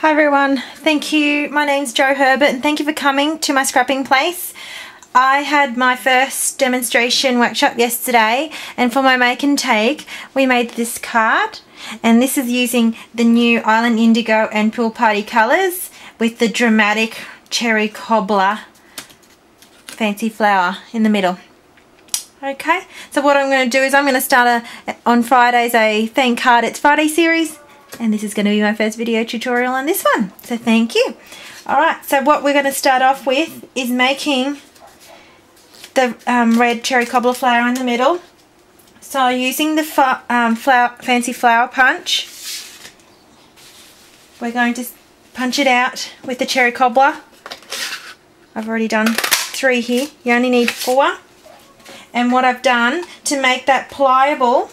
Hi everyone, thank you. My name's Jo Herbert and thank you for coming to my scrapping place. I had my first demonstration workshop yesterday, and for my make and take we made this card, and this is using the new Island Indigo and Pool Party colours with the dramatic cherry cobbler fancy flower in the middle. Okay, so what I'm going to do is I'm going to start on Fridays a Thank Card It's Friday series, and this is going to be my first video tutorial on this one, so thank you. Alright, so what we're going to start off with is making the red cherry cobbler flower in the middle. So using the fancy flower punch, we're going to punch it out with the cherry cobbler. I've already done 3 here, you only need 4. And what I've done to make that pliable,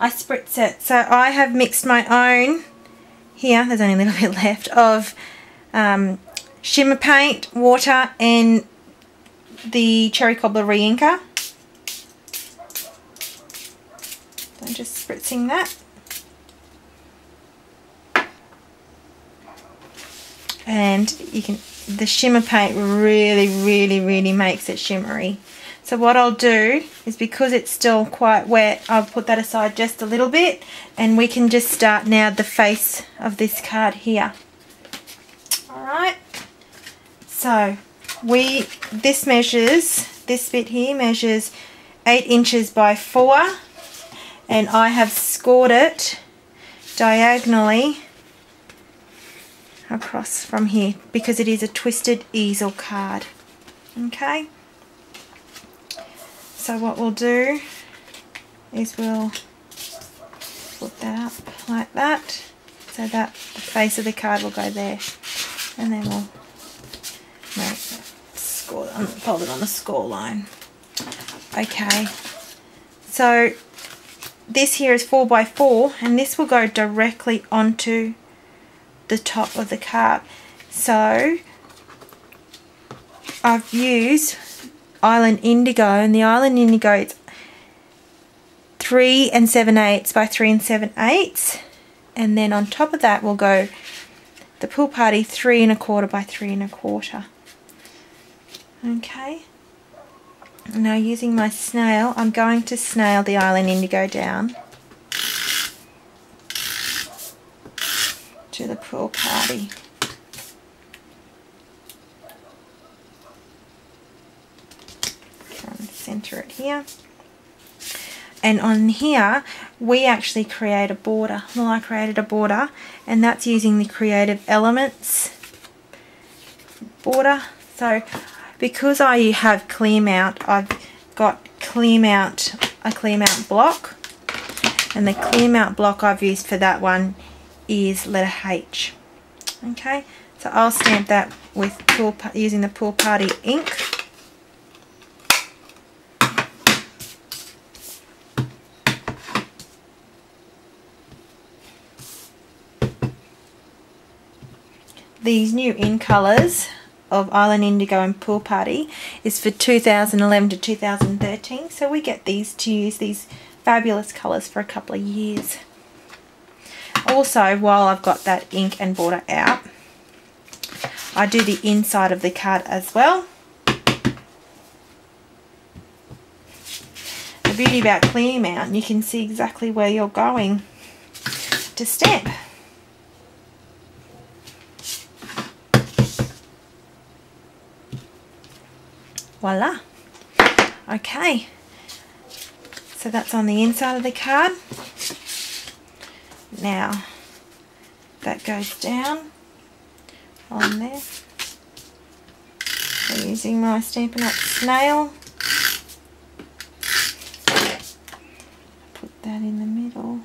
I spritz it. So I have mixed my own, here there's only a little bit left, of shimmer paint, water and the cherry cobbler re-inker. So I'm just spritzing that. And you can, the shimmer paint really makes it shimmery. So what I'll do is, because it's still quite wet, I'll put that aside just a little bit, and we can just start now the face of this card here. Alright, so this bit here measures 8 inches by 4, and I have scored it diagonally across from here because it is a twisted easel card. Okay, so what we'll do is we'll put that up like that, so that the face of the card will go there, and then we'll fold it on the score line. Okay, so this here is 4 by 4, and this will go directly onto the top of the card. So I've used Island Indigo, and the Island Indigo is 3 7/8 by 3 7/8, and then on top of that will go the Pool Party 3 1/4 by 3 1/4. Okay, now using my snail, I'm going to snail the Island Indigo down to the Pool Party. Try and center it here. And on here we actually create a border. Well, I created a border, and that's using the Creative Elements border. So because I have clear mount, I've got a clear mount block, and the clear mount block I've used for that one is letter H. Okay, so I'll stamp that with using the Pool Party ink. These new in colours of Island Indigo and Pool Party is for 2011 to 2013, so we get these to use these fabulous colours for a couple of years. Also, while I've got that ink and border out, I do the inside of the card as well. The beauty about clear mount, you can see exactly where you're going to stamp. Voila. Okay, so that's on the inside of the card. Now that goes down on there. So using my Stampin' Up snail, put that in the middle.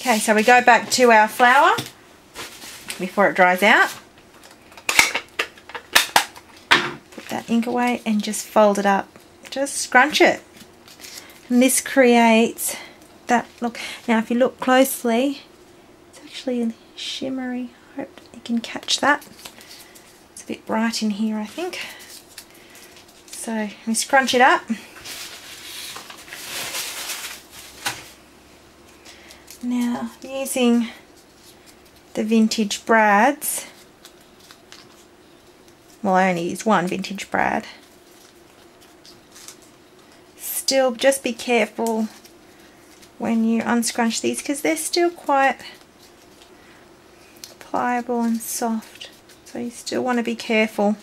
Okay, so we go back to our flower before it dries out. Put that ink away and just fold it up. Just scrunch it. And this creates that look. Now if you look closely, it's actually shimmery. I hope you can catch that. It's a bit bright in here, I think. So we scrunch it up. Now using the vintage brads. Well, I only used one vintage brad. Still, just be careful when you unscrunch these because they're still quite pliable and soft. So you still want to be careful.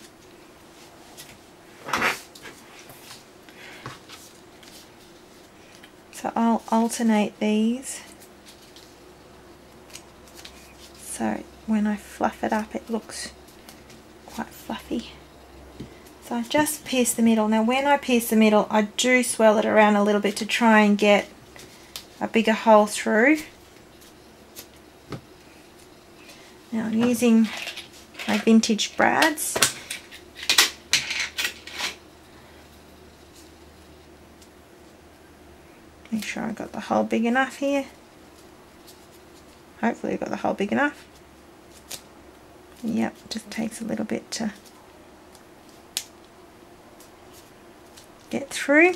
So I'll alternate these. So when I fluff it up, it looks quite fluffy. So I just pierce the middle. Now when I pierce the middle, I do swirl it around a little bit to try and get a bigger hole through. Now I'm using my vintage brads. Make sure I got the hole big enough here. Hopefully I got the hole big enough. Yep, just takes a little bit to get through.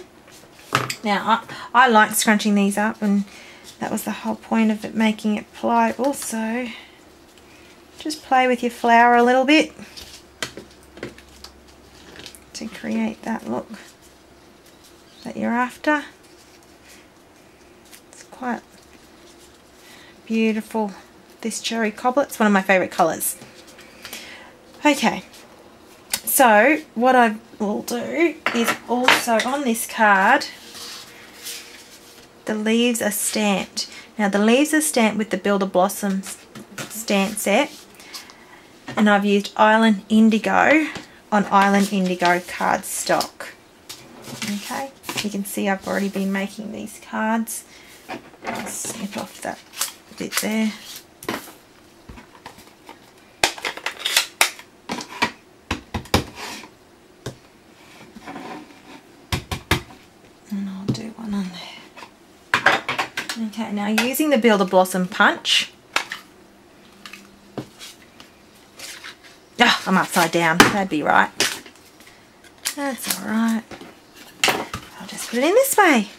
Now I like scrunching these up, and that was the whole point of it, making it pliable. So just play with your flour a little bit to create that look that you're after. It's quite beautiful, this cherry cobbler. It's one of my favourite colours. Okay, so what I will do is also on this card, the leaves are stamped. Now the leaves are stamped with the Builder Blossoms stamp set, and I've used Island Indigo on Island Indigo cardstock. Okay, you can see I've already been making these cards. I'll snip off that bit there. And I'll do one on there. Okay, now using the Builder Blossom punch. Oh, I'm upside down. That'd be right. That's alright. I'll just put it in this way.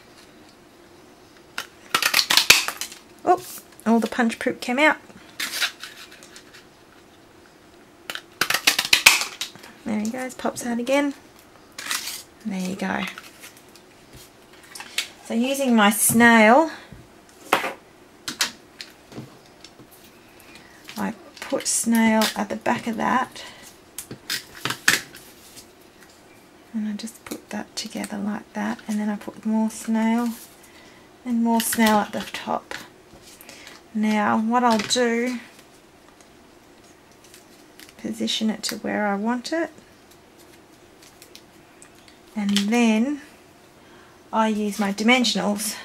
Oh, all the punch poop came out. There he goes, pops out again. There you go. So using my snail, I put snail at the back of that, and I just put that together like that, and then I put more snail and more snail at the top. Now what I'll do, position it to where I want it, and then I use my dimensionals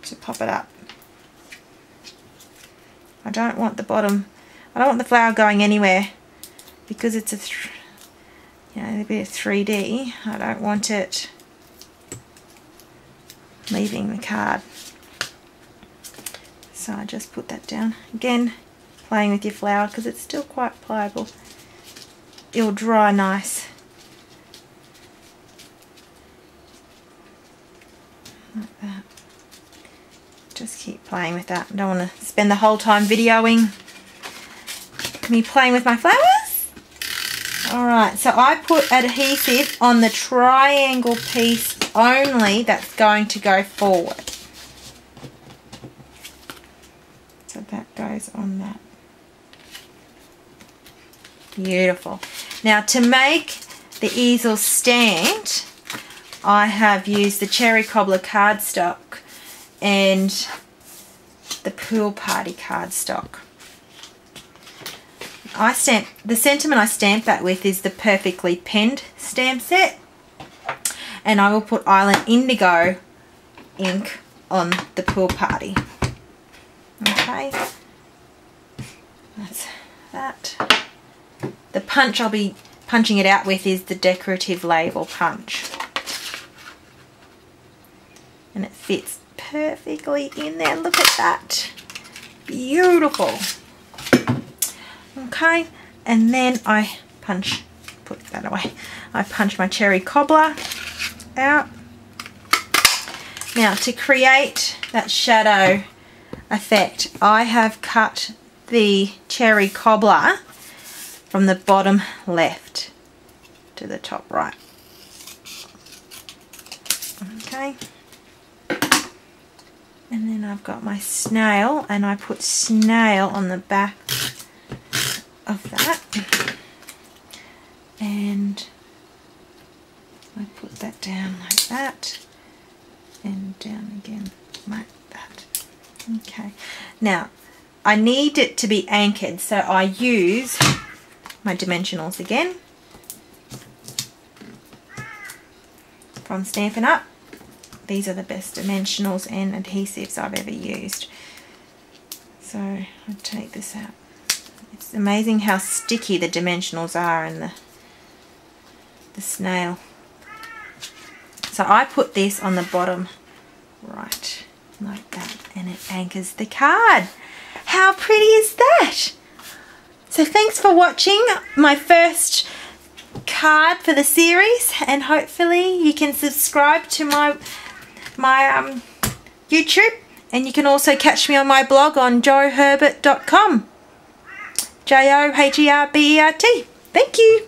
to pop it up. I don't want the bottom, I don't want the flower going anywhere because it's a bit of 3D. I don't want it leaving the card. So I just put that down. Again, playing with your flour because it's still quite pliable. It'll dry nice. Like that. Just keep playing with that. I don't want to spend the whole time videoing me playing with my flowers. Alright, so I put adhesive on the triangle piece only that's going to go forward. So that goes on that. Beautiful. Now to make the easel stand, I have used the Cherry Cobbler cardstock and the Pool Party cardstock. The sentiment I stamp that with is the Perfectly Penned stamp set, and I will put Island Indigo ink on the Pool Party. Okay, that's that. The punch I'll be punching it out with is the Decorative Label punch, and it fits perfectly in there. Look at that, beautiful. Okay, and then I put that away. I punch my Cherry Cobbler out. Now to create that shadow effect, I have cut the cherry cobbler from the bottom left to the top right. Okay. And then I've got my snail, and I put snail on the back of that. And I put that down like that, and down again like that. Okay. Now, I need it to be anchored, so I use my dimensionals again from Stampin' Up. These are the best dimensionals and adhesives I've ever used. So I'll take this out. It's amazing how sticky the dimensionals are in the snail. So I put this on the bottom right, like that, and it anchors the card. How pretty is that? So thanks for watching my first card for the series, and hopefully you can subscribe to my YouTube, and you can also catch me on my blog on joherbert.com. JOHERBERT. Thank you.